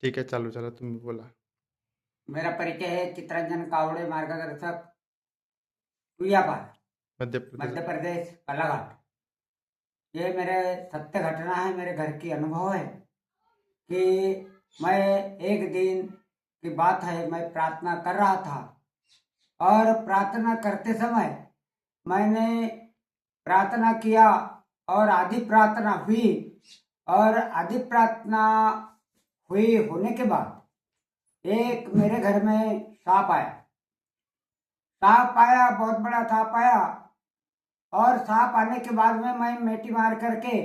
ठीक है, चालू चला, तुम्ही बोला. मेरा परिचय है चित्रंजन कावड़े, मार्गदर्शक, हुइयापार, मध्य प्रदेश. मध्य प्रदेश, बालाघाट। ये मेरे सत्य घटना है, मेरे घर की अनुभव है कि मैं एक दिन की बात है, मैं प्रार्थना कर रहा था और प्रार्थना करते समय मैंने प्रार्थना किया और आधी प्रार्थना हुई और आधी प्रार्थना हुई होने के बाद एक मेरे घर में सांप आया। सांप आया, बहुत बड़ा सांप आया और सांप आने के बाद में मैं मेटी मार करके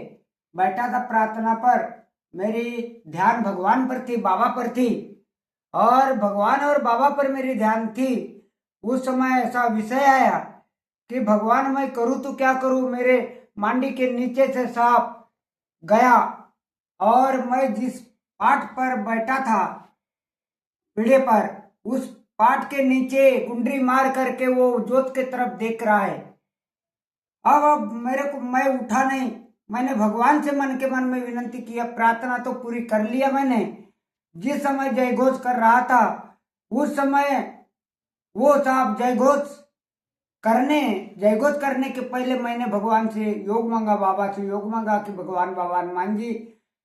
बैठा था प्रार्थना पर। मेरी ध्यान भगवान पर थी, बाबा पर थी और भगवान और बाबा पर मेरी ध्यान थी। उस समय ऐसा विषय आया कि भगवान मैं करूँ तो क्या करूँ। मेरे मांडी के नीचे से सांप गया और मैं जिस पाठ पर बैठा था पीढ़े पर, उस पाठ के नीचे गुंडरी मार करके वो जोत के तरफ देख रहा है। अब मेरे को, मैं उठा नहीं। मैंने भगवान से मन के मन में विनती किया, प्रार्थना तो पूरी कर लिया मैंने। जिस समय जय घोष कर रहा था उस समय वो साहब जय घोष करने के पहले मैंने भगवान से योग मांगा, बाबा से योग मांगा कि भगवान बाबा हनुमान जी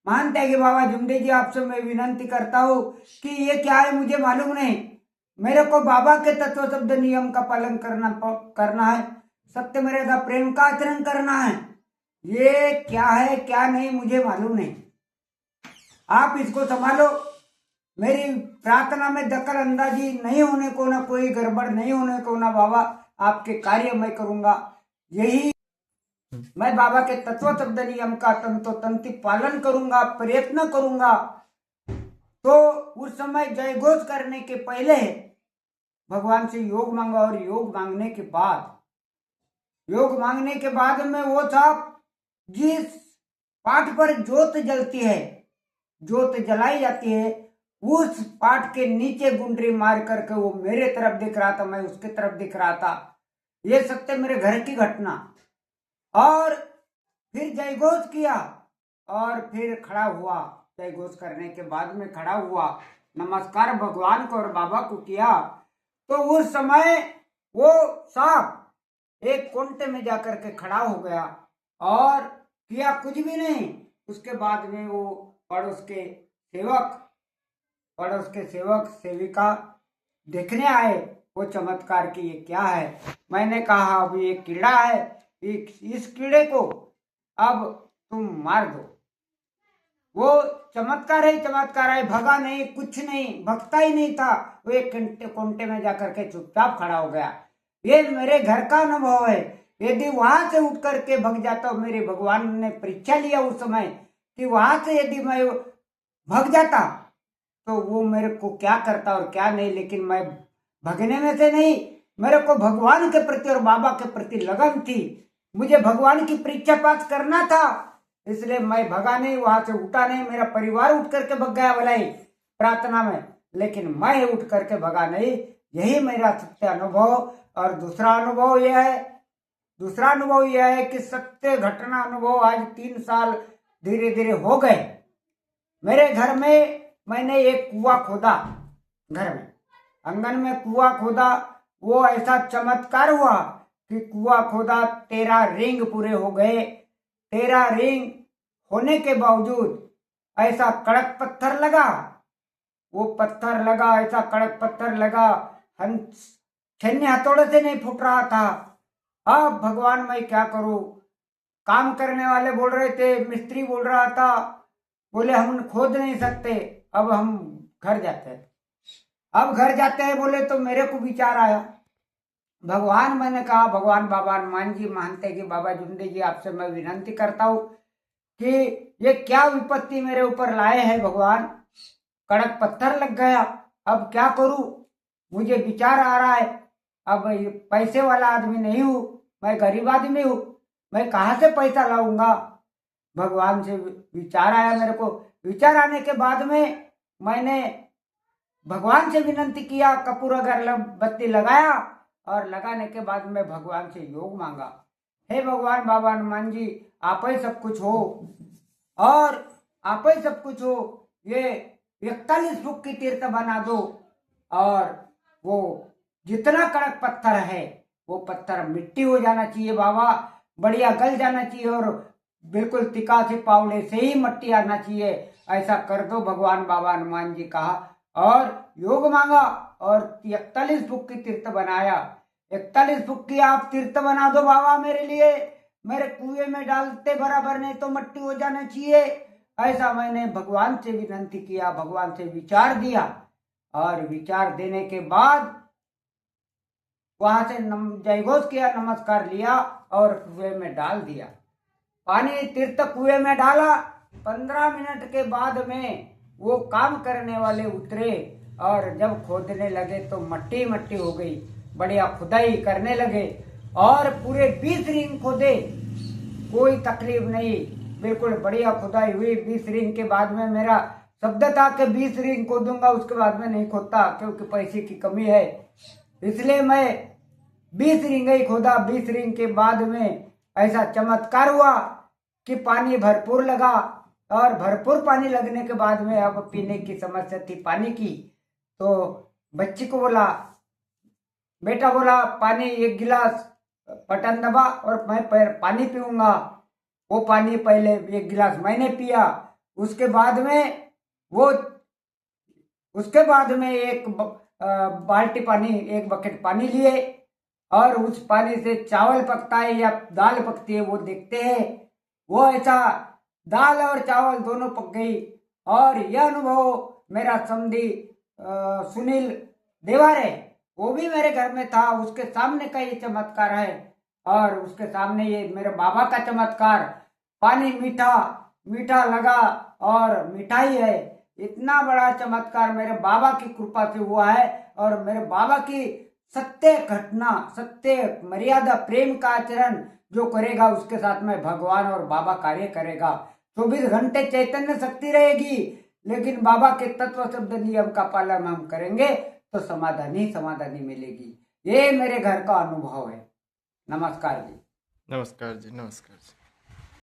मानते हैं कि बाबा जुमडे जी आपसे मैं विनती करता हूँ कि ये क्या है मुझे मालूम नहीं। मेरे को बाबा के तत्व शब्द नियम का पालन करना है, सत्य मर्यादा प्रेम का आचरण करना है। ये क्या है क्या नहीं मुझे मालूम नहीं, आप इसको संभालो। मेरी प्रार्थना में दखल अंदाजी नहीं होने को, ना कोई गड़बड़ नहीं होने को, ना बाबा आपके कार्य मैं करूंगा। यही मैं बाबा के तत्व शब्द नियम का तंतोतंती पालन करूंगा, प्रयत्न करूंगा। तो उस समय जय घोष करने के पहले भगवान से योग मांगा और योग मांगने के बाद में वो साहब जिस पाठ पर जोत जलती है, जोत जलाई जाती है, उस पाठ के नीचे गुंडरी मार करके वो मेरे तरफ दिख रहा था, मैं उसके तरफ दिख रहा था। ये सत्य मेरे घर की घटना। और फिर जय घोष किया और फिर खड़ा हुआ। जय घोष करने के बाद में खड़ा हुआ, नमस्कार भगवान को और बाबा को किया। तो उस समय वो सांप एक कोंटे में जाकर के खड़ा हो गया और किया कुछ भी नहीं। उसके बाद में वो पड़ोस के सेवक सेविका देखने आए वो चमत्कार की ये क्या है। मैंने कहा अब ये कीड़ा है, इस कीड़े को अब तुम मार दो। वो चमत्कार है, भगा नहीं, कुछ नहीं, भगता ही नहीं था। वो एक कोंटे में जाकर के चुपचाप खड़ा हो गया। ये मेरे घर का अनुभव है। यदि वहां से उठ करके भग जाता, मेरे भगवान ने परीक्षा लिया उस समय कि वहां से यदि मैं भग जाता तो वो मेरे को क्या करता और क्या नहीं। लेकिन मैं भगने में से नहीं, मेरे को भगवान के प्रति और बाबा के प्रति लगन थी। मुझे भगवान की परीक्षा पास करना था, इसलिए मैं भगा नहीं, वहां से उठा नहीं। मेरा परिवार उठ करके भग गया भला ही प्रार्थना में, लेकिन मैं उठ करके भगा नहीं। यही मेरा सत्य अनुभव। और दूसरा अनुभव यह है कि सत्य घटना अनुभव आज 3 साल धीरे धीरे हो गए। मेरे घर में मैंने एक कुआं खोदा, घर में आंगन में कुआं खोदा। वो ऐसा चमत्कार हुआ कि कुआं खोदा, 13 रिंग पूरे हो गए। 13 रिंग होने के बावजूद ऐसा कड़क पत्थर लगा, वो पत्थर लगा, ऐसा कड़क पत्थर लगा, छन्नी हथौड़े से नहीं फूट रहा था। अब भगवान मैं क्या करूं। काम करने वाले बोल रहे थे, मिस्त्री बोल रहा था, बोले हम खोद नहीं सकते, अब हम घर जाते हैं। अब घर जाते हैं बोले तो मेरे को विचार आया, भगवान, मैंने कहा भगवान बाबा हनुमान जी मानते कि बाबा जुमडे जी आपसे मैं विनती करता हूं कि ये क्या विपत्ति मेरे ऊपर लाए हैं भगवान। कड़क पत्थर लग गया, अब क्या करूं। मुझे विचार आ रहा है, अब पैसे वाला आदमी नहीं हूं, मैं गरीब आदमी हूं, मैं कहां से पैसा लाऊंगा। भगवान से विचार आया मेरे को। विचार आने के बाद में मैंने भगवान से विनती किया, कपूर अगरबत्ती लगाया और लगाने के बाद में भगवान से योग मांगा। हे भगवान बाबा हनुमान जी, आप ही सब कुछ हो और आप ही सब कुछ हो। ये 41 फुट की तीर्थ बना दो और वो जितना कड़क पत्थर है वो पत्थर मिट्टी हो जाना चाहिए बाबा, बढ़िया गल जाना चाहिए और बिल्कुल तिका से पावड़े से ही मट्टी आना चाहिए, ऐसा कर दो भगवान बाबा हनुमान जी कहा और योग मांगा और 41 फुट की तीर्थ बनाया। 41 फुट की आप तीर्थ बना दो बाबा मेरे लिए, मेरे कुएं में डालते बराबर, नहीं तो मट्टी हो जाना चाहिए, ऐसा मैंने भगवान से विनती किया, भगवान से विचार दिया और विचार देने के बाद वहां से जयघोष किया, नमस्कार लिया और कुएं में डाल दिया। पानी तीर्थ कुएं में डाला, 15 मिनट के बाद में वो काम करने वाले उतरे और जब खोदने लगे तो मट्टी मट्टी हो गई, बढ़िया खुदाई करने लगे और पूरे 20 रिंग खोदे, कोई तकलीफ नहीं, बिल्कुल बढ़िया खुदाई हुई। 20 रिंग के बाद में मेरा शब्द था कि 20 रिंग खोदूंगा, उसके बाद में नहीं खोदता क्योंकि पैसे की कमी है, इसलिए मैं 20 रिंग ही खोदा। 20 रिंग के बाद में ऐसा चमत्कार हुआ कि पानी भरपूर लगा और भरपूर पानी लगने के बाद में अब पीने की समस्या थी पानी की, तो बच्ची को बोला, बेटा बोला पानी 1 गिलास बटन दबा और मैं पानी पीऊंगा। वो पानी पहले 1 गिलास मैंने पिया, उसके बाद में एक बाल्टी पानी, 1 बकेट पानी लिए और उस पानी से चावल पकता है या दाल पकती है वो देखते हैं। वो ऐसा दाल और चावल दोनों पक गई और यह अनुभव मेरा समधी सुनील देवार है, वो भी मेरे घर में था, उसके सामने का ये चमत्कार है और उसके सामने ये मेरे बाबा का चमत्कार। पानी मीठा मीठा लगा और मिठाई है, इतना बड़ा चमत्कार मेरे बाबा की कृपा से हुआ है और मेरे बाबा की सत्य घटना, सत्य मर्यादा, प्रेम का आचरण जो करेगा उसके साथ में भगवान और बाबा कार्य करेगा। 24 घंटे चैतन्य शक्ति रहेगी, लेकिन बाबा के तत्व शब्द नियम का पालन हम करेंगे तो समाधानी समाधानी मिलेगी। ये मेरे घर का अनुभव है। नमस्कार जी। नमस्कार जी, नमस्कार जी।